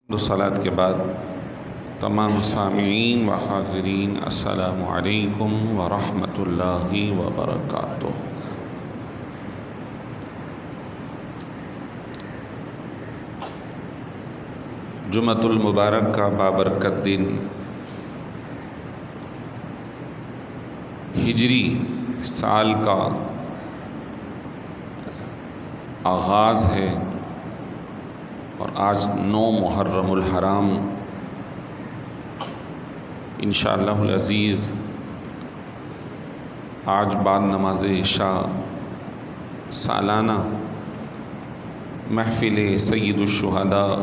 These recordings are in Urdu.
صلاۃ کے بعد تمام سامعین و حاضرین السلام علیکم ورحمۃ اللہ وبرکاتہ۔ جمعۃ المبارک کا بابرکت دن ہجری سال کا آغاز ہے اور آج 9 محرم الحرام انشاءاللہ العزیز آج بعد نماز عشاء سالانہ محفل سید الشہداء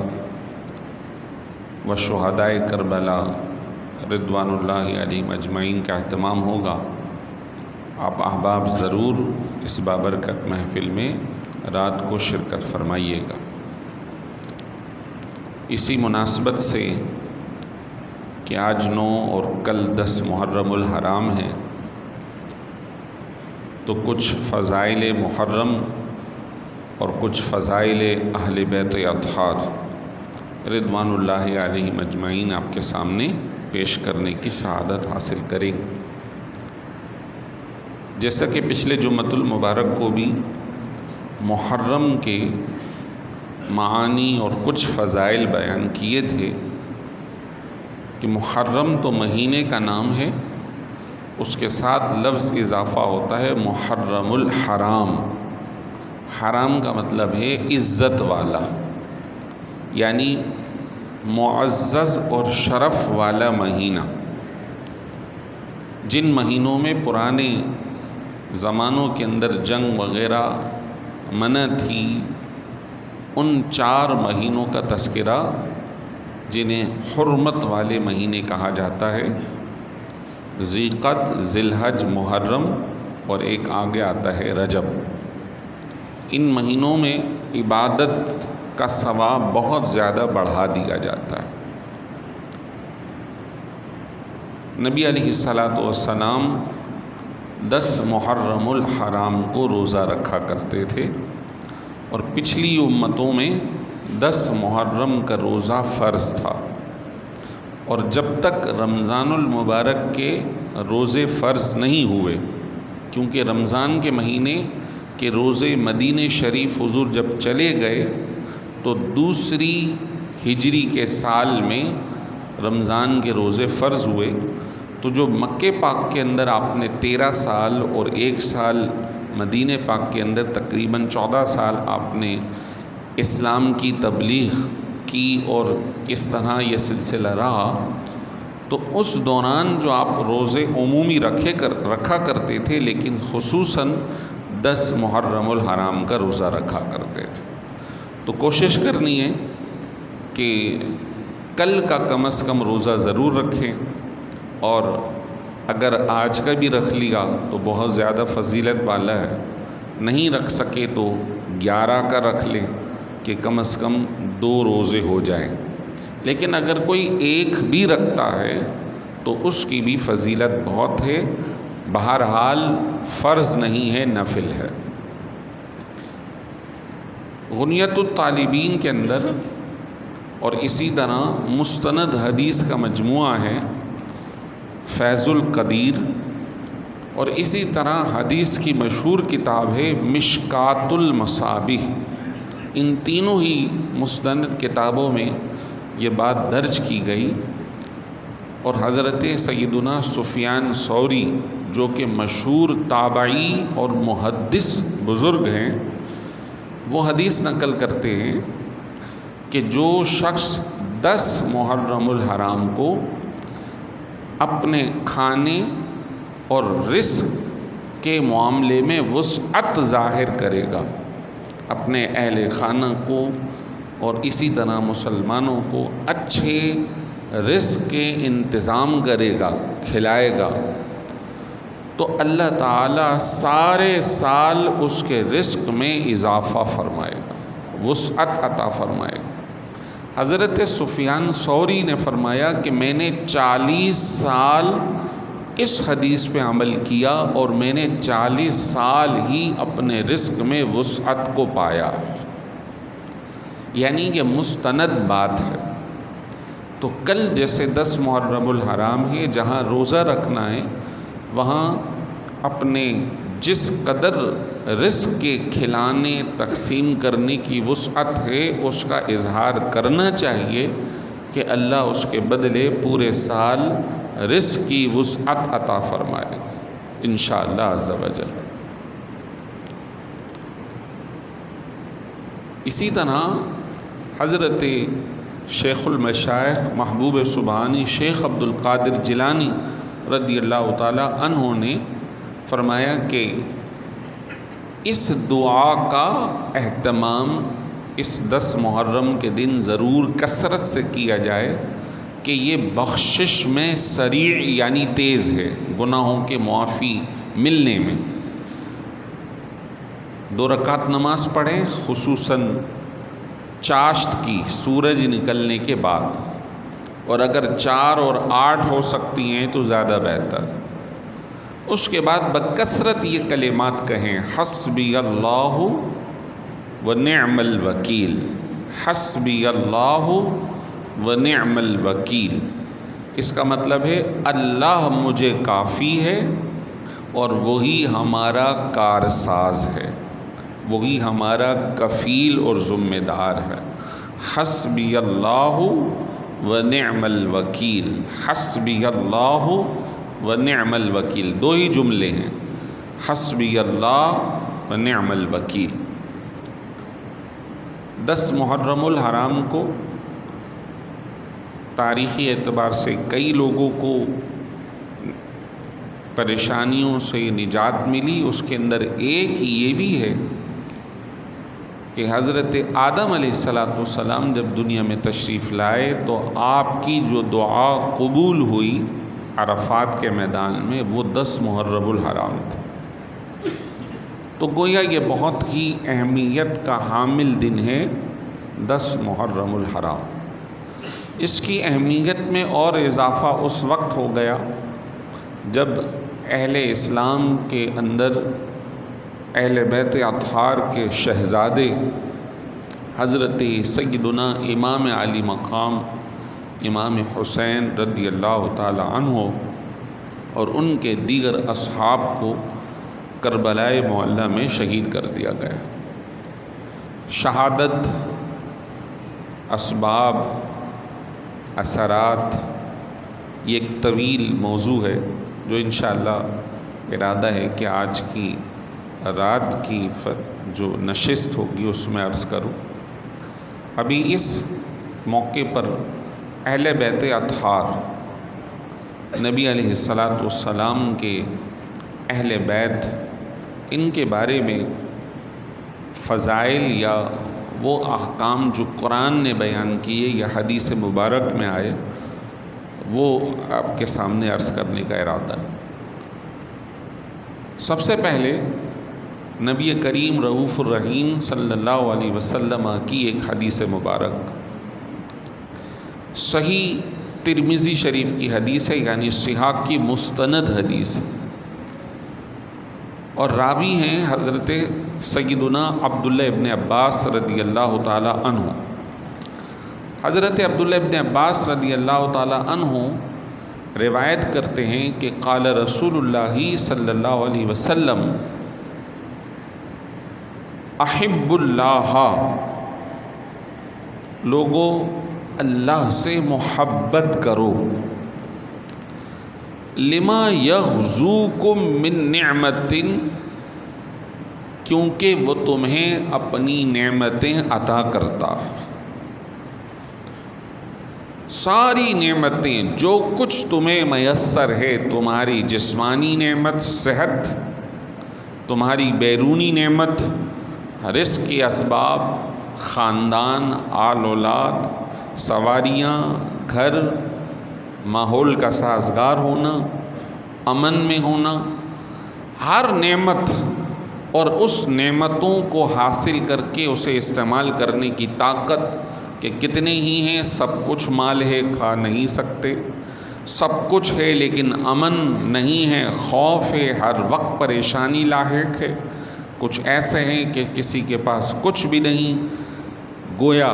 و شہدائے کربلا رضوان اللہ علیہم اجمعین کا اہتمام ہوگا۔ آپ احباب ضرور اس بابرکت محفل میں رات کو شرکت فرمائیے گا۔ اسی مناسبت سے کہ آج 9 اور کل 10 محرم الحرام ہے تو کچھ فضائل محرم اور کچھ فضائل اہل بیت اطہار رضوان اللہ علیہم اجمعین آپ کے سامنے پیش کرنے کی سعادت حاصل کریں۔ جیسا کہ پچھلے جمعۃ المبارک کو بھی محرم کے معانی اور کچھ فضائل بیان کیے تھے کہ محرم تو مہینے کا نام ہے، اس کے ساتھ لفظ اضافہ ہوتا ہے محرم الحرام۔ حرام کا مطلب ہے عزت والا، یعنی معزز اور شرف والا مہینہ۔ جن مہینوں میں پرانے زمانوں کے اندر جنگ وغیرہ منع تھی، ان 4 مہینوں کا تذکرہ جنہیں حرمت والے مہینے کہا جاتا ہے، ذی قعد، ذی الحج، محرم اور ایک آگے آتا ہے رجب۔ ان مہینوں میں عبادت کا ثواب بہت زیادہ بڑھا دیا جاتا ہے۔ نبی علیہ الصلاۃ والسلام 10 محرم الحرام کو روزہ رکھا کرتے تھے، اور پچھلی امتوں میں 10 محرم کا روزہ فرض تھا، اور جب تک رمضان المبارک کے روزے فرض نہیں ہوئے، کیونکہ رمضان کے مہینے کے روزے مدینہ شریف حضور جب چلے گئے تو دوسری ہجری کے سال میں رمضان کے روزے فرض ہوئے، تو جو مکہ پاک کے اندر آپ نے 13 سال اور 1 سال مدینہ پاک کے اندر تقریباً 14 سال آپ نے اسلام کی تبلیغ کی اور اس طرح یہ سلسلہ رہا، تو اس دوران جو آپ روزے عمومی رکھا کرتے تھے، لیکن خصوصاً 10 محرم الحرام کا روزہ رکھا کرتے تھے۔ تو کوشش کرنی ہے کہ کل کا کم از کم روزہ ضرور رکھیں، اور اگر آج کا بھی رکھ لیا تو بہت زیادہ فضیلت والا ہے، نہیں رکھ سکے تو 11 کا رکھ لیں کہ کم از کم 2 روزے ہو جائیں، لیکن اگر کوئی ایک بھی رکھتا ہے تو اس کی بھی فضیلت بہت ہے۔ بہرحال فرض نہیں ہے، نفل ہے۔ غنیت الطالبین کے اندر اور اسی طرح مستند حدیث کا مجموعہ ہے فیض القدیر، اور اسی طرح حدیث کی مشہور کتاب ہے مشکات المصابیح۔ ان تینوں ہی مستند کتابوں میں یہ بات درج کی گئی، اور حضرت سیدنا سفیان ثوری جو کہ مشہور تابعی اور محدث بزرگ ہیں، وہ حدیث نقل کرتے ہیں کہ جو شخص 10 محرم الحرام کو اپنے کھانے اور رزق کے معاملے میں وسعت ظاہر کرے گا، اپنے اہل خانہ کو اور اسی طرح مسلمانوں کو اچھے رزق کے انتظام کرے گا، کھلائے گا، تو اللہ تعالیٰ سارے سال اس کے رزق میں اضافہ فرمائے گا، وسعت عطا فرمائے گا۔ حضرت سفیان ثوری نے فرمایا کہ میں نے 40 سال اس حدیث پہ عمل کیا، اور میں نے 40 سال ہی اپنے رزق میں وسعت کو پایا، یعنی کہ مستند بات ہے۔ تو کل جیسے 10 محرم الحرام ہے، جہاں روزہ رکھنا ہے وہاں اپنے جس قدر رزق کے کھلانے تقسیم کرنے کی وسعت ہے اس کا اظہار کرنا چاہیے کہ اللہ اس کے بدلے پورے سال رزق کی وسعت عطا فرمائے گا انشاءاللہ عز و جل۔ اسی طرح حضرت شیخ المشائخ محبوب سبحانی شیخ عبد القادر جیلانی رضی اللہ تعالی عنہ نے فرمایا کہ اس دعا کا اہتمام اس 10 محرم کے دن ضرور کثرت سے کیا جائے کہ یہ بخشش میں سریع یعنی تیز ہے، گناہوں کے معافی ملنے میں۔ 2 رکعت نماز پڑھیں، خصوصاً چاشت کی سورج نکلنے کے بعد، اور اگر 4 اور 8 ہو سکتی ہیں تو زیادہ بہتر۔ اس کے بعد بکثرت یہ کلمات کہیں، حسبی اللہ ونعم الوکیل، حسبی اللہ ونعم الوکیل۔ اس کا مطلب ہے اللہ مجھے کافی ہے اور وہی ہمارا کارساز ہے، وہی ہمارا کفیل اور ذمہ دار ہے۔ حسبی اللہ ونعم الوکیل، حسبی اللہ ونعم الوکیل، 2 ہی جملے ہیں، حسبی اللہ ونعم الوکیل۔ 10 محرم الحرام کو تاریخی اعتبار سے کئی لوگوں کو پریشانیوں سے نجات ملی، اس کے اندر ایک یہ بھی ہے کہ حضرت آدم علیہ السلام جب دنیا میں تشریف لائے تو آپ کی جو دعا قبول ہوئی عرفات کے میدان میں وہ 10 محرم الحرام تھے۔ تو گویا یہ بہت ہی اہمیت کا حامل دن ہے 10 محرم الحرام۔ اس کی اہمیت میں اور اضافہ اس وقت ہو گیا جب اہل اسلام کے اندر اہل بیت اطہار کے شہزادے حضرت سیدنا امام علی مقام امام حسین رضی اللہ تعالی عنہ اور ان کے دیگر اصحاب کو کربلائے معلیٰ میں شہید کر دیا گیا۔ شہادت، اسباب، اثرات، یہ ایک طویل موضوع ہے جو انشاءاللہ ارادہ ہے کہ آج کی رات کی جو نشست ہوگی اس میں عرض کروں۔ ابھی اس موقع پر اہل بیت اطہار، نبی علیہ السلام کے اہل بیت، ان کے بارے میں فضائل یا وہ احکام جو قرآن نے بیان کیے یا حدیث مبارک میں آئے وہ آپ کے سامنے عرض کرنے کا ارادہ ہے۔ سب سے پہلے نبی کریم رؤوف الرحیم صلی اللہ علیہ وسلم کی ایک حدیث مبارک، صحیح ترمذی شریف کی حدیث ہے، یعنی صحاح کی مستند حدیث، اور راوی ہیں حضرت سیدنا عبداللہ ابن عباس رضی اللہ تعالی عنہ۔ حضرت عبداللہ ابن عباس رضی اللہ تعالی عنہ روایت کرتے ہیں کہ قال رسول اللہ صلی اللہ علیہ وسلم احب اللہ، لوگو اللہ سے محبت کرو، لما یغزوکم من نعمت، کیونکہ وہ تمہیں اپنی نعمتیں عطا کرتا ہے۔ ساری نعمتیں جو کچھ تمہیں میسر ہے، تمہاری جسمانی نعمت صحت، تمہاری بیرونی نعمت رزق کے اسباب، خاندان، آل اولاد، سواریاں، گھر، ماحول کا سازگار ہونا، امن میں ہونا، ہر نعمت اور اس نعمتوں کو حاصل کر کے اسے استعمال کرنے کی طاقت کہ کتنے ہی ہیں، سب کچھ مال ہے کھا نہیں سکتے، سب کچھ ہے لیکن امن نہیں ہے، خوف ہے، ہر وقت پریشانی لاحق ہے، کچھ ایسے ہیں کہ کسی کے پاس کچھ بھی نہیں۔ گویا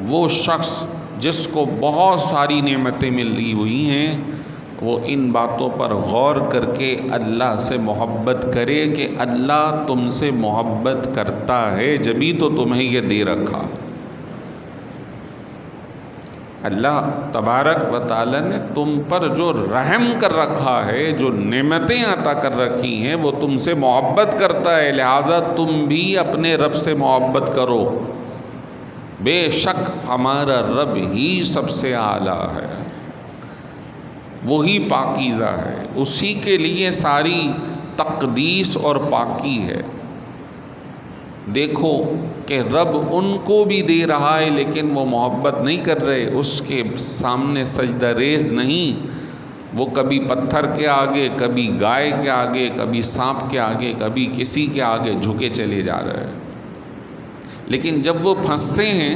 وہ شخص جس کو بہت ساری نعمتیں ملی ہوئی ہیں وہ ان باتوں پر غور کر کے اللہ سے محبت کرے کہ اللہ تم سے محبت کرتا ہے جبھی تو تمہیں یہ دے رکھا۔ اللہ تبارک و تعالی نے تم پر جو رحم کر رکھا ہے، جو نعمتیں عطا کر رکھی ہیں، وہ تم سے محبت کرتا ہے، لہٰذا تم بھی اپنے رب سے محبت کرو۔ بے شک ہمارا رب ہی سب سے اعلیٰ ہے، وہی پاکیزہ ہے، اسی کے لیے ساری تقدیس اور پاکی ہے۔ دیکھو کہ رب ان کو بھی دے رہا ہے لیکن وہ محبت نہیں کر رہے، اس کے سامنے سجدہ ریز نہیں، وہ کبھی پتھر کے آگے، کبھی گائے کے آگے، کبھی سانپ کے آگے، کبھی کسی کے آگے جھکے چلے جا رہے ہیں۔ لیکن جب وہ پھنستے ہیں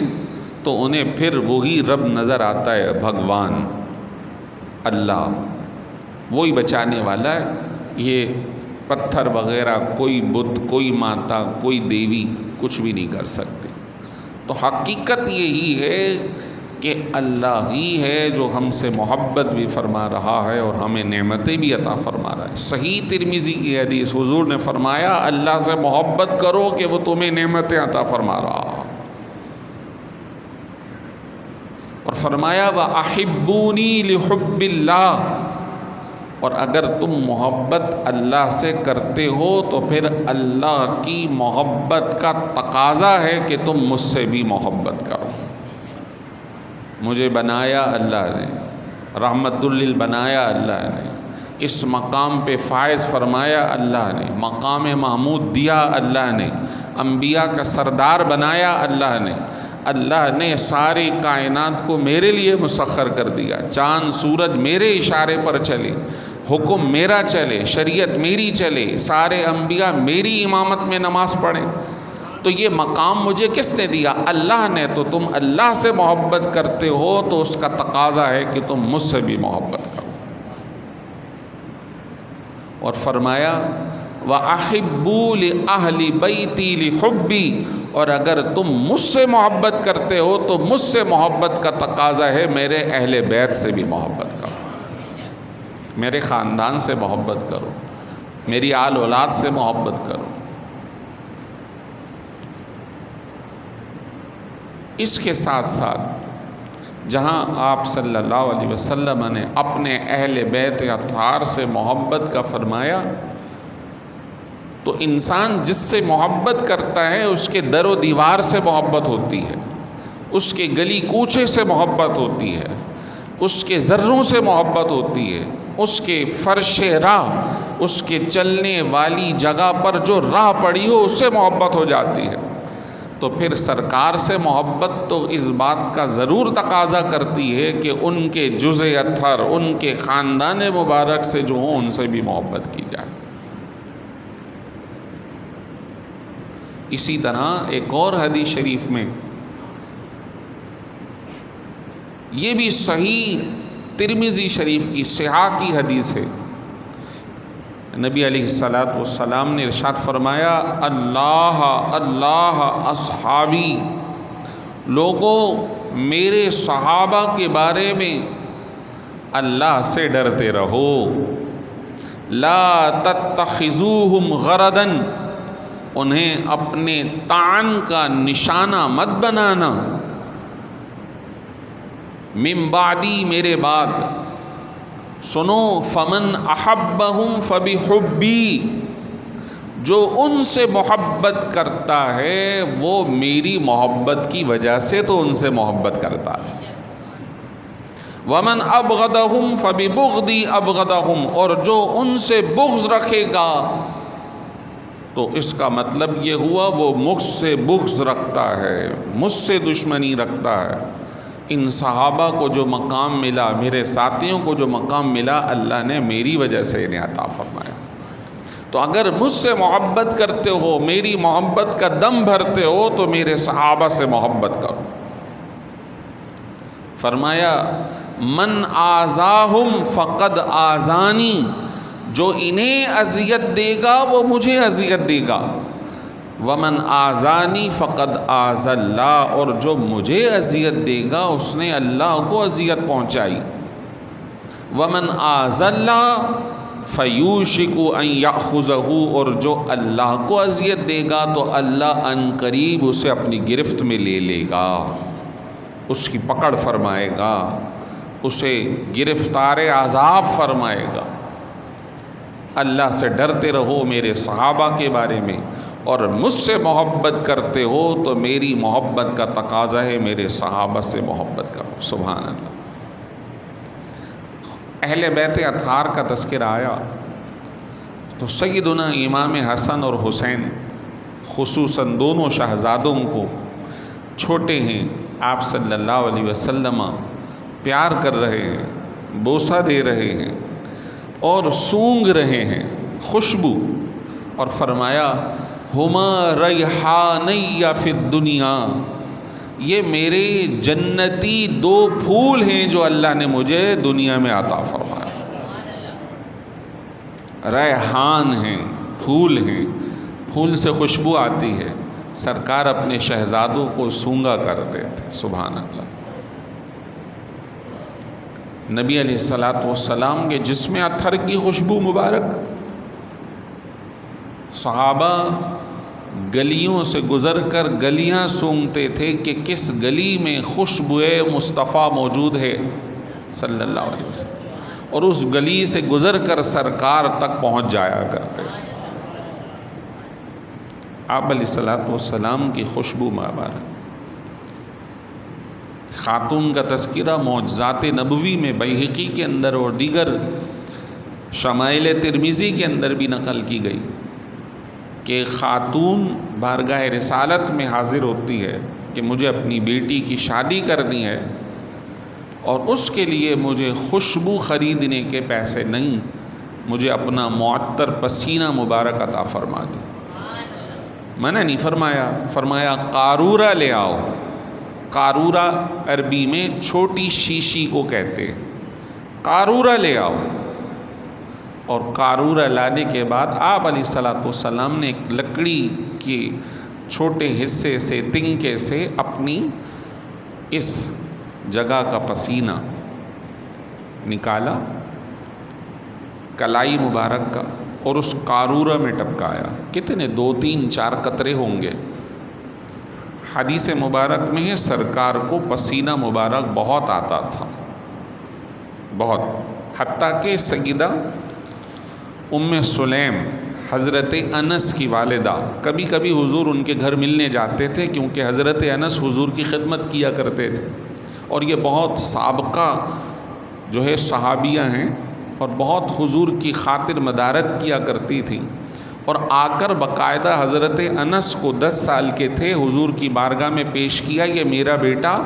تو انہیں پھر وہی رب نظر آتا ہے، بھگوان اللہ، وہی بچانے والا ہے۔ یہ پتھر وغیرہ، کوئی بت، کوئی ماتا، کوئی دیوی کچھ بھی نہیں کر سکتے۔ تو حقیقت یہی ہے کہ اللہ ہی ہے جو ہم سے محبت بھی فرما رہا ہے اور ہمیں نعمتیں بھی عطا فرما رہا ہے۔ صحیح ترمذی کی حدیث، حضور نے فرمایا اللہ سے محبت کرو کہ وہ تمہیں نعمتیں عطا فرما رہا، اور فرمایا وَأَحِبُّونِي لِحُبِّ اللَّهِ، اور اگر تم محبت اللہ سے کرتے ہو تو پھر اللہ کی محبت کا تقاضا ہے کہ تم مجھ سے بھی محبت کرو۔ مجھے بنایا اللہ نے، رحمت للعالمین بنایا اللہ نے، اس مقام پہ فائز فرمایا اللہ نے، مقام محمود دیا اللہ نے، انبیاء کا سردار بنایا اللہ نے، اللہ نے ساری کائنات کو میرے لیے مسخر کر دیا، چاند سورج میرے اشارے پر چلے، حکم میرا چلے، شریعت میری چلے، سارے انبیاء میری امامت میں نماز پڑھیں۔ تو یہ مقام مجھے کس نے دیا؟ اللہ نے۔ تو تم اللہ سے محبت کرتے ہو تو اس کا تقاضا ہے کہ تم مجھ سے بھی محبت کرو۔ اور فرمایا وَأَحِبُّوا لِأَهْلِ بَيْتِي لِحُبِّي، اور اگر تم مجھ سے محبت کرتے ہو تو مجھ سے محبت کا تقاضا ہے میرے اہل بیت سے بھی محبت کرو، میرے خاندان سے محبت کرو، میری آل اولاد سے محبت کرو۔ اس کے ساتھ ساتھ جہاں آپ صلی اللہ علیہ وسلم نے اپنے اہل بیت اطہار سے محبت کا فرمایا، تو انسان جس سے محبت کرتا ہے اس کے در و دیوار سے محبت ہوتی ہے، اس کے گلی کوچے سے محبت ہوتی ہے، اس کے ذروں سے محبت ہوتی ہے، اس کے فرش راہ، اس کے چلنے والی جگہ پر جو راہ پڑی ہو اس سے محبت ہو جاتی ہے۔ تو پھر سرکار سے محبت تو اس بات کا ضرور تقاضا کرتی ہے کہ ان کے جز اطہر، ان کے خاندان مبارک سے جو ہوں ان سے بھی محبت کی جائے۔ اسی طرح ایک اور حدیث شریف میں، یہ بھی صحیح ترمذی شریف کی صحاح کی حدیث ہے، نبی علیہ السلام نے ارشاد فرمایا اللہ اللہ اصحابی، لوگوں میرے صحابہ کے بارے میں اللہ سے ڈرتے رہو، لا تتخذوہم غرضا، انہیں اپنے طعن کا نشانہ مت بنانا، من بعدی میرے بعد، سنو فمن احبہم فبحبی، جو ان سے محبت کرتا ہے وہ میری محبت کی وجہ سے تو ان سے محبت کرتا ہے، ومن ابغضہم فببغضی ابغضہم، اور جو ان سے بغض رکھے گا تو اس کا مطلب یہ ہوا وہ مجھ سے بغض رکھتا ہے، مجھ سے دشمنی رکھتا ہے۔ ان صحابہ کو جو مقام ملا، میرے ساتھیوں کو جو مقام ملا، اللہ نے میری وجہ سے انہیں عطا فرمایا۔ تو اگر مجھ سے محبت کرتے ہو، میری محبت کا دم بھرتے ہو تو میرے صحابہ سے محبت کرو۔ فرمایا من آذاہم فقد آذانی، جو انہیں اذیت دے گا وہ مجھے اذیت دے گا، ومن آذانی فقد آذ اللہ، اور جو مجھے اذیت دے گا اس نے اللہ کو اذیت پہنچائی۔ ومن آذ اللہ فیوشک ان یأخذہ، اور جو اللہ کو اذیت دے گا تو اللہ ان قریب اسے اپنی گرفت میں لے لے گا، اس کی پکڑ فرمائے گا، اسے گرفتار عذاب فرمائے گا۔ اللہ سے ڈرتے رہو میرے صحابہ کے بارے میں، اور مجھ سے محبت کرتے ہو تو میری محبت کا تقاضا ہے میرے صحابہ سے محبت کرو۔ سبحان اللہ۔ اہل بیت اطہار کا تذکرہ آیا تو سیدنا امام حسن اور حسین خصوصاً دونوں شہزادوں کو چھوٹے ہیں، آپ صلی اللہ علیہ وسلم پیار کر رہے ہیں، بوسہ دے رہے ہیں اور سونگ رہے ہیں خوشبو، اور فرمایا ہما ریحانی فی الدنیا، یہ میرے جنتی دو پھول ہیں جو اللہ نے مجھے دنیا میں عطا فرمایا۔ ریحان ہیں، پھول ہیں، پھول سے خوشبو آتی ہے، سرکار اپنے شہزادوں کو سونگا کرتے تھے۔ سبحان اللہ۔ نبی علیہ الصلاۃ والسلام کے جسم اطہر کی خوشبو مبارک، صحابہ گلیوں سے گزر کر گلیاں سونگھتے تھے کہ کس گلی میں خوشبوئے مصطفیٰ موجود ہے صلی اللہ علیہ وسلم، اور اس گلی سے گزر کر سرکار تک پہنچ جایا کرتے تھے۔ آپ علیہ الصلاۃ والسلام کی خوشبو مبارک۔ خاتون کا تذکرہ معجزات نبوی میں بیہقی کے اندر اور دیگر شمائل ترمذی کے اندر بھی نقل کی گئی کہ خاتون بارگاہ رسالت میں حاضر ہوتی ہے کہ مجھے اپنی بیٹی کی شادی کرنی ہے اور اس کے لیے مجھے خوشبو خریدنے کے پیسے نہیں، مجھے اپنا معطر پسینہ مبارک عطا فرما دی۔ منع نہیں فرمایا، فرمایا قارورہ لے آؤ۔ قارورہ عربی میں چھوٹی شیشی کو کہتے ہیں، قارورہ لے آؤ۔ اور قارورہ لانے کے بعد آپ علیہ الصلاۃ والسلام نے ایک لکڑی کے چھوٹے حصے سے، تنکے سے اپنی اس جگہ کا پسینہ نکالا، کلائی مبارک کا، اور اس قارورہ میں ٹپکایا۔ کتنے 2-3-4 قطرے ہوں گے۔ حدیث مبارک میں ہے سرکار کو پسینہ مبارک بہت آتا تھا، بہت، حتیٰ کہ سیدہ ام سلیم حضرت انس کی والدہ کبھی کبھی حضور ان کے گھر ملنے جاتے تھے، کیونکہ حضرت انس حضور کی خدمت کیا کرتے تھے، اور یہ بہت سابقہ جو ہے صحابیہ ہیں اور بہت حضور کی خاطر مدارت کیا کرتی تھیں، اور آ کر باقاعدہ حضرت انس کو 10 سال کے تھے حضور کی بارگاہ میں پیش کیا، یہ میرا بیٹا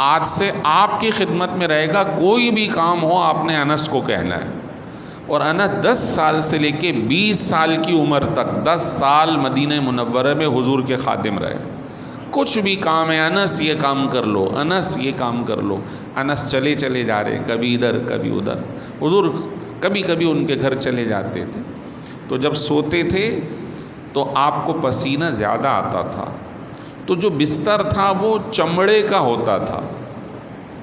آج سے آپ کی خدمت میں رہے گا، کوئی بھی کام ہو آپ نے انس کو کہنا ہے۔ اور انس 10 سال سے لے کے 20 سال کی عمر تک 10 سال مدینہ منورہ میں حضور کے خادم رہے۔ کچھ بھی کام ہے، انس یہ کام کر لو، انس یہ کام کر لو۔ انس چلے جا رہے، کبھی ادھر کبھی ادھر، حضور کبھی کبھی ان کے گھر چلے جاتے تھے، تو جب سوتے تھے تو آپ کو پسینہ زیادہ آتا تھا، تو جو بستر تھا وہ چمڑے کا ہوتا تھا،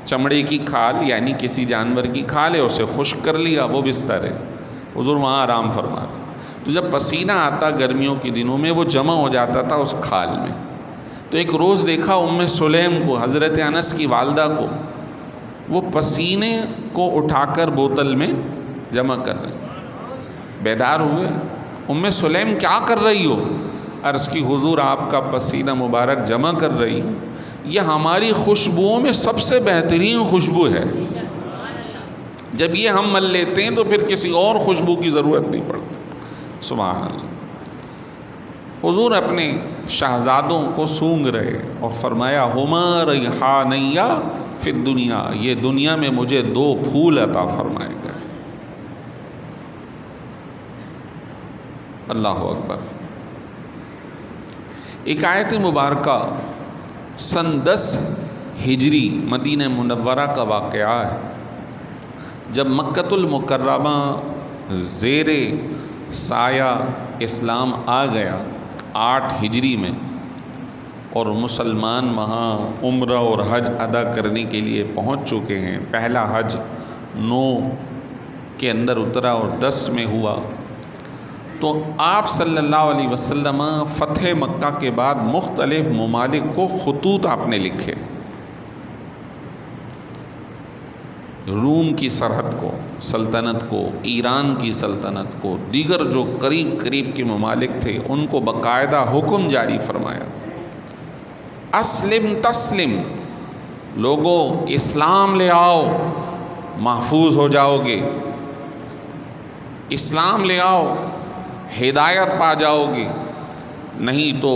چمڑے کی کھال یعنی کسی جانور کی کھال ہے، اسے خشک کر لیا، وہ بستر ہے، حضور وہاں آرام فرما رہے۔ تو جب پسینہ آتا گرمیوں کے دنوں میں وہ جمع ہو جاتا تھا اس کھال میں، تو ایک روز دیکھا ام سلیم کو، حضرت انس کی والدہ کو، وہ پسینے کو اٹھا کر بوتل میں جمع کر رہے۔ بیدار ہوئے، ام سلیم کیا کر رہی ہو؟ عرض کی حضور آپ کا پسینہ مبارک جمع کر رہی ہوں، یہ ہماری خوشبوؤں میں سب سے بہترین خوشبو ہے، جب یہ ہم مل لیتے ہیں تو پھر کسی اور خوشبو کی ضرورت نہیں پڑتی۔ سبحان اللہ۔ حضور اپنے شہزادوں کو سونگ رہے اور فرمایا ہما ریحانیہ فی الدنیا، یہ دنیا میں مجھے 2 پھول عطا فرمائے گئے۔ اللہ اکبر۔ ایک آیت مبارکہ سن 10 ہجری مدینہ منورہ کا واقعہ ہے، جب مکۃ المکرمہ زیر سایہ اسلام آ گیا، 8 ہجری میں، اور مسلمان وہاں عمرہ اور حج ادا کرنے کے لیے پہنچ چکے ہیں۔ پہلا حج 9 کے اندر اترا اور 10 میں ہوا۔ تو آپ صلی اللہ علیہ وسلم فتح مکہ کے بعد مختلف ممالک کو خطوط آپ نے لکھے، روم کی سرحد کو، سلطنت کو، ایران کی سلطنت کو، دیگر جو قریب قریب کے ممالک تھے ان کو باقاعدہ حکم جاری فرمایا، اسلم تسلم، لوگوں اسلام لے آؤ محفوظ ہو جاؤ گے، اسلام لے آؤ ہدایت پا جاؤ گے، نہیں تو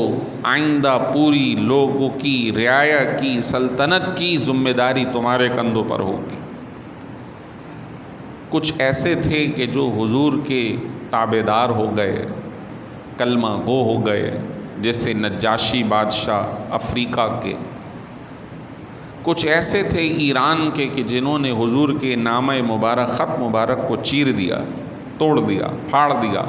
آئندہ پوری لوگوں کی رعایا کی سلطنت کی ذمہ داری تمہارے کندھوں پر ہوگی۔ کچھ ایسے تھے کہ جو حضور کے تابعدار ہو گئے، کلمہ گو ہو گئے، جیسے نجاشی بادشاہ افریقہ کے۔ کچھ ایسے تھے ایران کے کہ جنہوں نے حضور کے نامہ مبارک، خط مبارک کو چیر دیا، توڑ دیا، پھاڑ دیا۔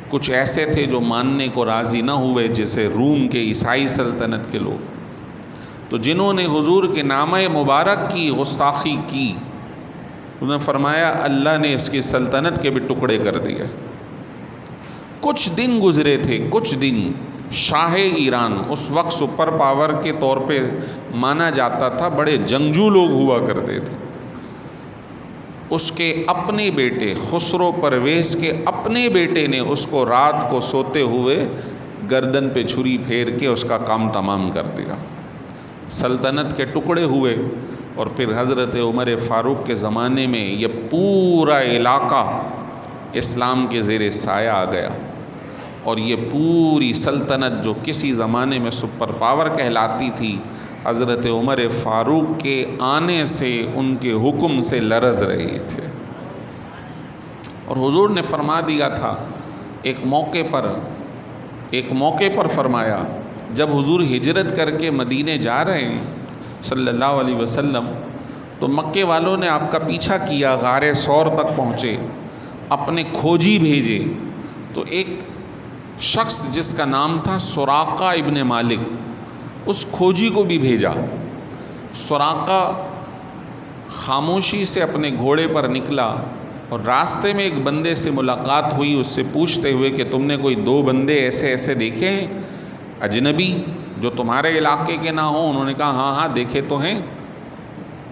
کچھ ایسے تھے جو ماننے کو راضی نہ ہوئے، جیسے روم کے عیسائی سلطنت کے لوگ۔ تو جنہوں نے حضور کے نامہ مبارک کی گستاخی کی، انہوں نے فرمایا اللہ نے اس کی سلطنت کے بھی ٹکڑے کر دیے۔ کچھ دن گزرے تھے، کچھ دن شاہ ایران اس وقت سپر پاور کے طور پہ مانا جاتا تھا، بڑے جنگجو لوگ ہوا کرتے تھے۔ اس کے اپنے بیٹے خسرو پرویز کے اپنے بیٹے نے اس کو رات کو سوتے ہوئے گردن پہ چھری پھیر کے اس کا کام تمام کر دیا۔ سلطنت کے ٹکڑے ہوئے، اور پھر حضرت عمر فاروق کے زمانے میں یہ پورا علاقہ اسلام کے زیر سایہ آ گیا، اور یہ پوری سلطنت جو کسی زمانے میں سپر پاور کہلاتی تھی، حضرت عمر فاروق کے آنے سے ان کے حکم سے لرز رہے تھے۔ اور حضور نے فرما دیا تھا ایک موقع پر فرمایا، جب حضور ہجرت کر کے مدینے جا رہے ہیں صلی اللہ علیہ وسلم، تو مکے والوں نے آپ کا پیچھا کیا، غار ثور تک پہنچے، اپنے کھوجی بھیجے۔ تو ایک شخص جس کا نام تھا سراقہ ابن مالک، اس کھوجی کو بھی بھیجا۔ سراقہ خاموشی سے اپنے گھوڑے پر نکلا، اور راستے میں ایک بندے سے ملاقات ہوئی، اس سے پوچھتے ہوئے کہ تم نے کوئی 2 بندے ایسے ایسے دیکھے ہیں اجنبی جو تمہارے علاقے کے نہ ہوں؟ انہوں نے کہا ہاں ہاں دیکھے تو ہیں،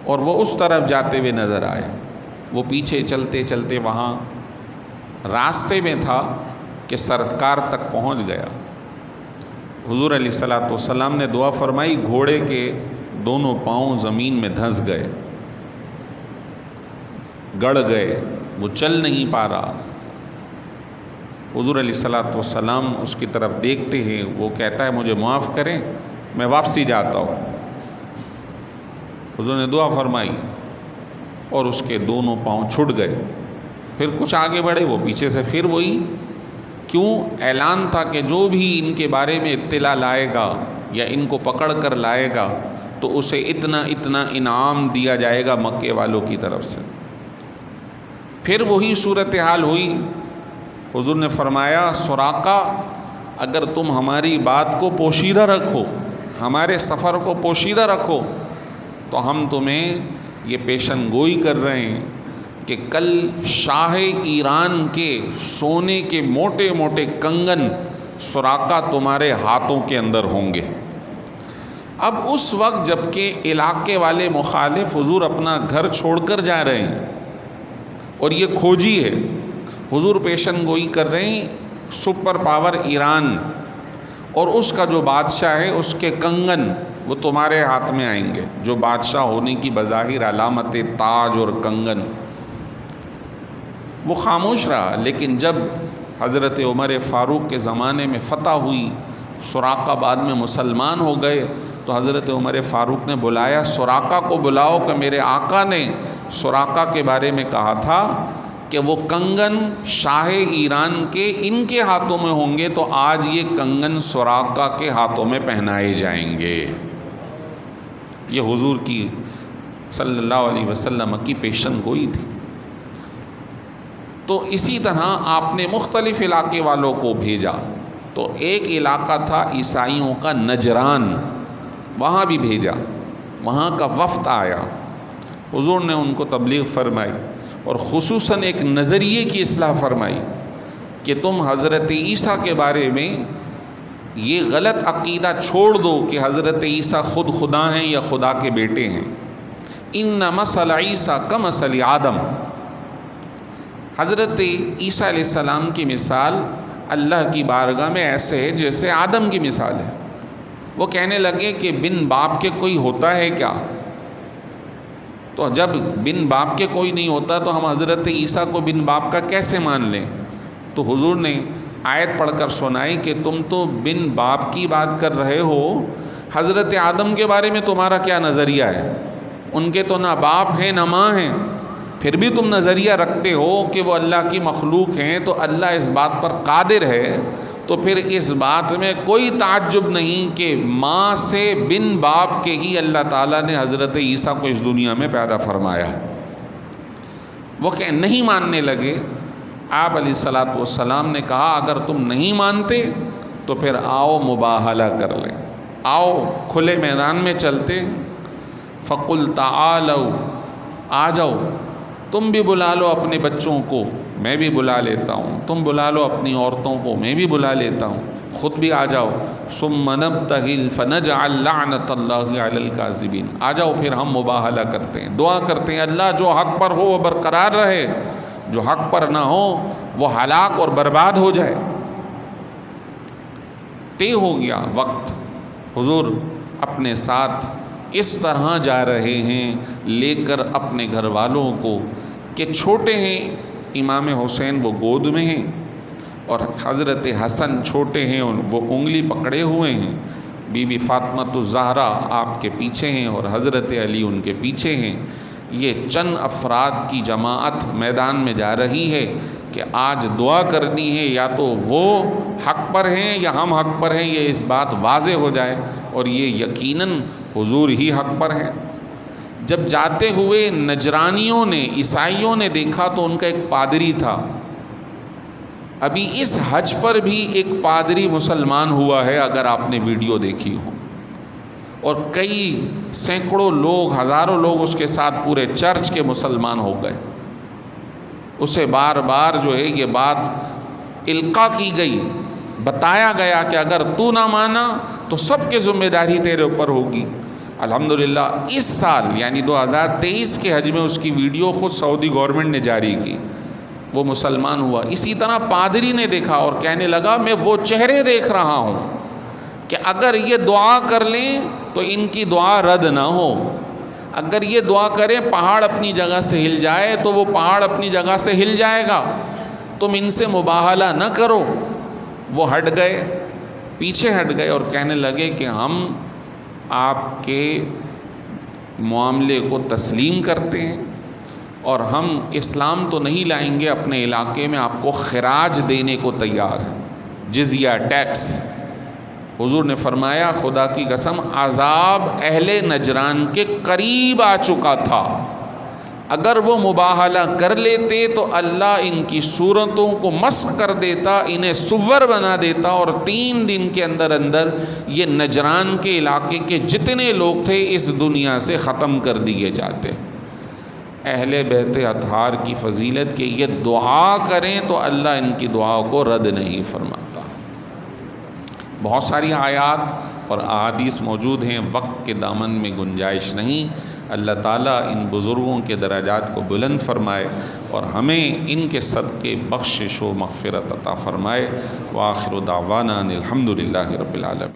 اور وہ اس طرف جاتے ہوئے نظر آئے۔ وہ پیچھے چلتے چلتے وہاں راستے میں تھا کہ سرکار تک پہنچ گیا۔ حضور علیہ الصلوۃ والسلام نے دعا فرمائی، گھوڑے کے دونوں پاؤں زمین میں دھنس گئے، گڑ گئے، وہ چل نہیں پا رہا۔ حضور علیہ الصلوۃ والسلام اس کی طرف دیکھتے ہیں، وہ کہتا ہے مجھے معاف کریں، میں واپسی جاتا ہوں۔ حضور نے دعا فرمائی اور اس کے دونوں پاؤں چھٹ گئے۔ پھر کچھ آگے بڑھے، وہ پیچھے سے پھر وہی، کیوں؟ اعلان تھا کہ جو بھی ان کے بارے میں اطلاع لائے گا یا ان کو پکڑ کر لائے گا تو اسے اتنا اتنا انعام دیا جائے گا مکے والوں کی طرف سے۔ پھر وہی صورتحال ہوئی۔ حضور نے فرمایا سراقہ، اگر تم ہماری بات کو پوشیدہ رکھو، ہمارے سفر کو پوشیدہ رکھو، تو ہم تمہیں یہ پیشن گوئی کر رہے ہیں کہ کل شاہ ایران کے سونے کے موٹے موٹے کنگن سراقہ تمہارے ہاتھوں کے اندر ہوں گے۔ اب اس وقت جب کہ علاقے والے مخالف حضور اپنا گھر چھوڑ کر جا رہے ہیں اور یہ کھوجی ہے، حضور پیشن گوئی کر رہے ہیں سپر پاور ایران، اور اس کا جو بادشاہ ہے اس کے کنگن وہ تمہارے ہاتھ میں آئیں گے، جو بادشاہ ہونے کی بظاہر علامت تاج اور کنگن۔ وہ خاموش رہا، لیکن جب حضرت عمر فاروق کے زمانے میں فتح ہوئی، سراقہ بعد میں مسلمان ہو گئے، تو حضرت عمر فاروق نے بلایا، سراقہ کو بلاؤ کہ میرے آقا نے سراقہ کے بارے میں کہا تھا کہ وہ کنگن شاہ ایران کے ان کے ہاتھوں میں ہوں گے، تو آج یہ کنگن سراقہ کے ہاتھوں میں پہنائے جائیں گے۔ یہ حضور کی صلی اللہ علیہ وسلم کی پیشن گوئی تھی۔ تو اسی طرح آپ نے مختلف علاقے والوں کو بھیجا. تو ایک علاقہ تھا عیسائیوں کا نجران، وہاں بھی بھیجا، وہاں کا وفد آیا، حضور نے ان کو تبلیغ فرمائی اور خصوصاً ایک نظریے کی اصلاح فرمائی کہ تم حضرت عیسیٰ کے بارے میں یہ غلط عقیدہ چھوڑ دو کہ حضرت عیسیٰ خود خدا ہیں یا خدا کے بیٹے ہیں. ان مثل عیسیٰ کمثل آدم، حضرت عیسیٰ علیہ السلام کی مثال اللہ کی بارگاہ میں ایسے ہے جیسے آدم کی مثال ہے. وہ کہنے لگے کہ بن باپ کے کوئی ہوتا ہے کیا؟ تو جب بن باپ کے کوئی نہیں ہوتا تو ہم حضرت عیسیٰ کو بن باپ کا کیسے مان لیں؟ تو حضور نے آیت پڑھ کر سنائی کہ تم تو بن باپ کی بات کر رہے ہو، حضرت آدم کے بارے میں تمہارا کیا نظریہ ہے؟ ان کے تو نہ باپ ہیں نہ ماں ہیں، پھر بھی تم نظریہ رکھتے ہو کہ وہ اللہ کی مخلوق ہیں. تو اللہ اس بات پر قادر ہے، تو پھر اس بات میں کوئی تعجب نہیں کہ ماں سے بن باپ کے ہی اللہ تعالیٰ نے حضرت عیسیٰ کو اس دنیا میں پیدا فرمایا ہے. وہ کہ نہیں ماننے لگے. آپ علیہ الصلاۃ والسلام نے کہا اگر تم نہیں مانتے تو پھر آؤ مباہلہ کر لیں، آؤ کھلے میدان میں چلتے. فَقُلْ تَعَالَوْا، آ جاؤ، تم بھی بلا لو اپنے بچوں کو، میں بھی بلا لیتا ہوں، تم بلا لو اپنی عورتوں کو، میں بھی بلا لیتا ہوں، خود بھی آ جاؤ. ثُمَّ نَبْتَهِلْ فَنَجْعَلْ لَعْنَةَ اللَّهِ عَلَى الْكَاذِبِينَ، آ جاؤ پھر ہم مباہلہ کرتے ہیں، دعا کرتے ہیں اللہ جو حق پر ہو وہ برقرار رہے، جو حق پر نہ ہو وہ ہلاک اور برباد ہو جائے. طے ہو گیا وقت. حضور اپنے ساتھ اس طرح جا رہے ہیں لے کر اپنے گھر والوں کو کہ چھوٹے ہیں، امام حسین وہ گود میں ہیں اور حضرت حسن چھوٹے ہیں، وہ انگلی پکڑے ہوئے ہیں، بی بی فاطمہ الزہرا آپ کے پیچھے ہیں اور حضرت علی ان کے پیچھے ہیں. یہ چند افراد کی جماعت میدان میں جا رہی ہے کہ آج دعا کرنی ہے، یا تو وہ حق پر ہیں یا ہم حق پر ہیں، یہ اس بات واضح ہو جائے، اور یہ یقیناً حضور ہی حق پر ہیں. جب جاتے ہوئے نجرانیوں نے، عیسائیوں نے دیکھا تو ان کا ایک پادری تھا. ابھی اس حج پر بھی ایک پادری مسلمان ہوا ہے، اگر آپ نے ویڈیو دیکھی ہو، اور کئی سینکڑوں لوگ، ہزاروں لوگ اس کے ساتھ پورے چرچ کے مسلمان ہو گئے. اسے بار بار جو ہے یہ بات القاء کی گئی، بتایا گیا کہ اگر تو نہ مانا تو سب کی ذمہ داری تیرے اوپر ہوگی. الحمدللہ اس سال یعنی 2023 کے حج میں اس کی ویڈیو خود سعودی گورنمنٹ نے جاری کی، وہ مسلمان ہوا. اسی طرح پادری نے دیکھا اور کہنے لگا میں وہ چہرے دیکھ رہا ہوں کہ اگر یہ دعا کر لیں تو ان کی دعا رد نہ ہو، اگر یہ دعا کریں پہاڑ اپنی جگہ سے ہل جائے تو وہ پہاڑ اپنی جگہ سے ہل جائے گا، تم ان سے مباہلہ نہ کرو. وہ ہٹ گئے، پیچھے ہٹ گئے اور کہنے لگے کہ ہم آپ کے معاملے کو تسلیم کرتے ہیں اور ہم اسلام تو نہیں لائیں گے، اپنے علاقے میں آپ کو خراج دینے کو تیار ہیں، جزیہ، ٹیکس. حضور نے فرمایا خدا کی قسم عذاب اہل نجران کے قریب آ چکا تھا، اگر وہ مباہلہ کر لیتے تو اللہ ان کی صورتوں کو مسخ کر دیتا، انہیں صور بنا دیتا، اور 3 دن کے اندر اندر یہ نجران کے علاقے کے جتنے لوگ تھے اس دنیا سے ختم کر دیے جاتے. اہل بیت اطہار کی فضیلت کہ یہ دعا کریں تو اللہ ان کی دعا کو رد نہیں فرماتا. بہت ساری آیات اور احادیث موجود ہیں، وقت کے دامن میں گنجائش نہیں. اللہ تعالیٰ ان بزرگوں کے درجات کو بلند فرمائے اور ہمیں ان کے صدقے بخشش و مغفرت عطا فرمائے. وآخر دعوانا ان الحمد للہ رب العالمین.